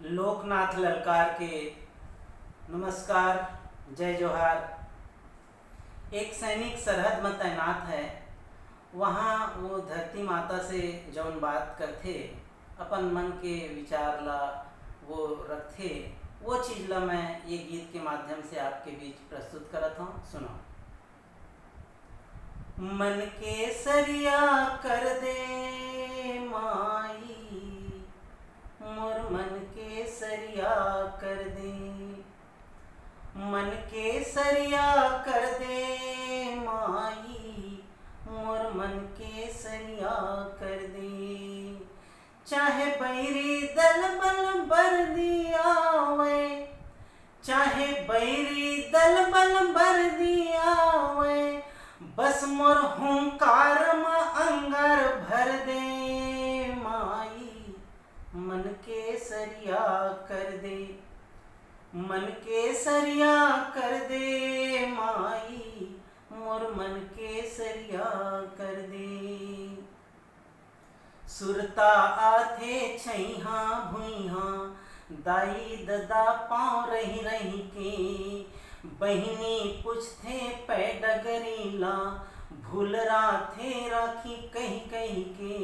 लोकनाथ ललकार के नमस्कार, जय जोहार। एक सैनिक सरहद में तैनात है। वहाँ वो धरती माता से जौन बात करथे, अपन मन के विचार ला वो रखथे, वो चीज़ ला मैं ये गीत के माध्यम से आपके बीच प्रस्तुत करत हूँ। सुनो। मन के सरिया कर दे माई, मोर मन के सरिया कर दे, मन के सरिया कर दे माई, मोर मन के सरिया कर दे। चाहे बैरी दल बल बर दियावे, चाहे बैरी दल बल बर दियावे, बस मोर हुंकार में अंगार भर दे माई, मन के सरिया कर दे, मन के सरिया कर दे माई, मोर मन के सरिया कर दे। सुरता आथे छैहा भुइहा, दाई ददा पाँव रही रही के, बहिनी पूछथे पै डगरी ला, भूल राथे राखी कही कही के।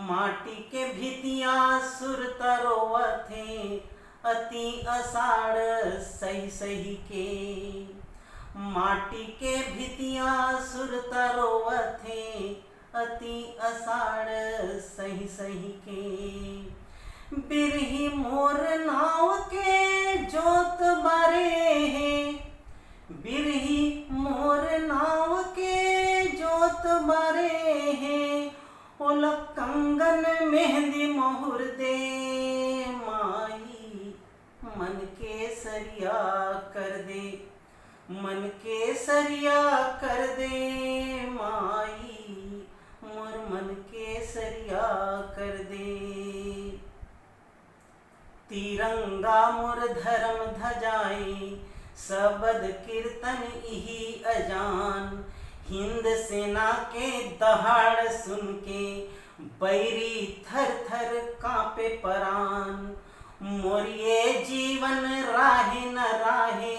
माटी के भितिया सुरता रोवथे, अति अषाढ़ सही सही के। माटी के भितिया सुरता रोवथे, अति अषाढ़ सही सही के। बिरही मोर नाव के जोत बारे हैं, बिरही मोर नाव के जोत बारे हैं, ओला कंगन मेहंदी मोहर दे माई, मन के सरिया कर दे, मन के सरिया कर दे माई, मोर मन के सरिया कर दे। तिरंगा मोर धर्म धजाई, सबद कीर्तन इही अजान, हिंद सेना के दहाड़ सुन के, बैरी थर थर कांपे परान। मोर ये जीवन राहे न राहे,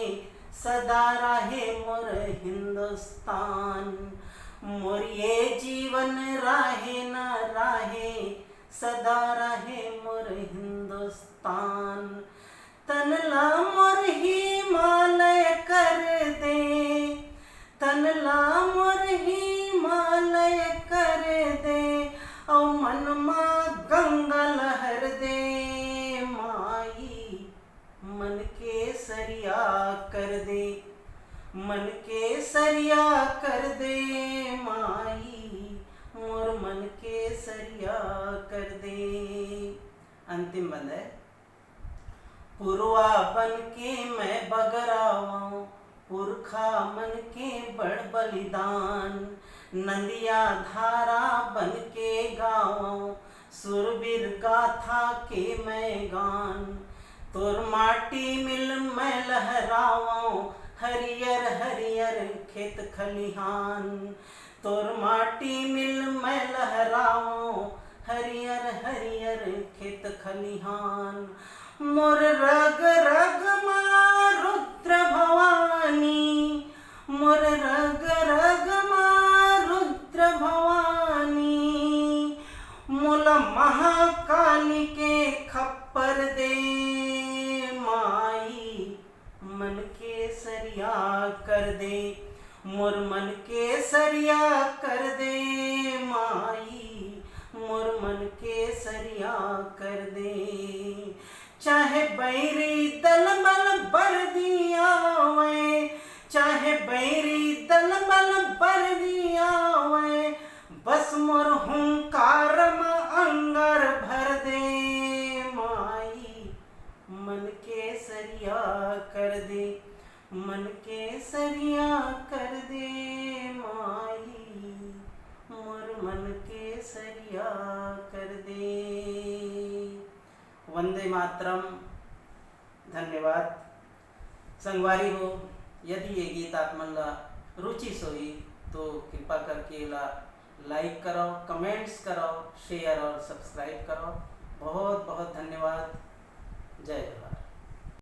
सदा राहे मोर हिंदुस्तान। मोर ये जीवन राहे न राहे, सदा रहे मोर हिंदुस्तान। तनला मोर हिमालय कर दे, तनला मोर हिमालय कर दे, औ मनमा गंगा लहर दे माई, मन के सरिया कर दे, मन के सरिया कर दे माई, मोर मन के सरिया कर दे। अंतिम बंद है। पुरवा बन के मैं बगरावां, पुरखा मन के बड़ बलिदान। नदिया धारा बन के गावां, सुरवीर गाथा के मैं गान। तोर माटी मिल मैं लहरावां, हरियर हरियर खेत खलिहान। तोर माटी मिल मैं लहराऊं, हरियर हरियर खेत खलिहान। मोर रग रग माँ रुद्र भवानी, मोर रग रग माँ रुद्र भवानी। मोला महाकाली के खप्पर दे माई, मन के सरिया कर दे, मोर मन के सरिया कर दे माई, मोर मन के सरिया कर दे। चाहे बैरी दल बल बर दियावे, चाहे बैरी दल बल बर दियावे, बस मोर हुंकार में अंगार भर दे माई, मन के सरिया कर दे, मन के सरिया कर दे माई, मोर मन के सरिया कर दे। वंदे मातरम। धन्यवाद। संगवारी हो, यदि ये गीत आप मन ला रुचि सोई तो कृपा करके ला लाइक करो, कमेंट्स करो, शेयर और सब्सक्राइब करो। बहुत बहुत धन्यवाद। जय जोहार।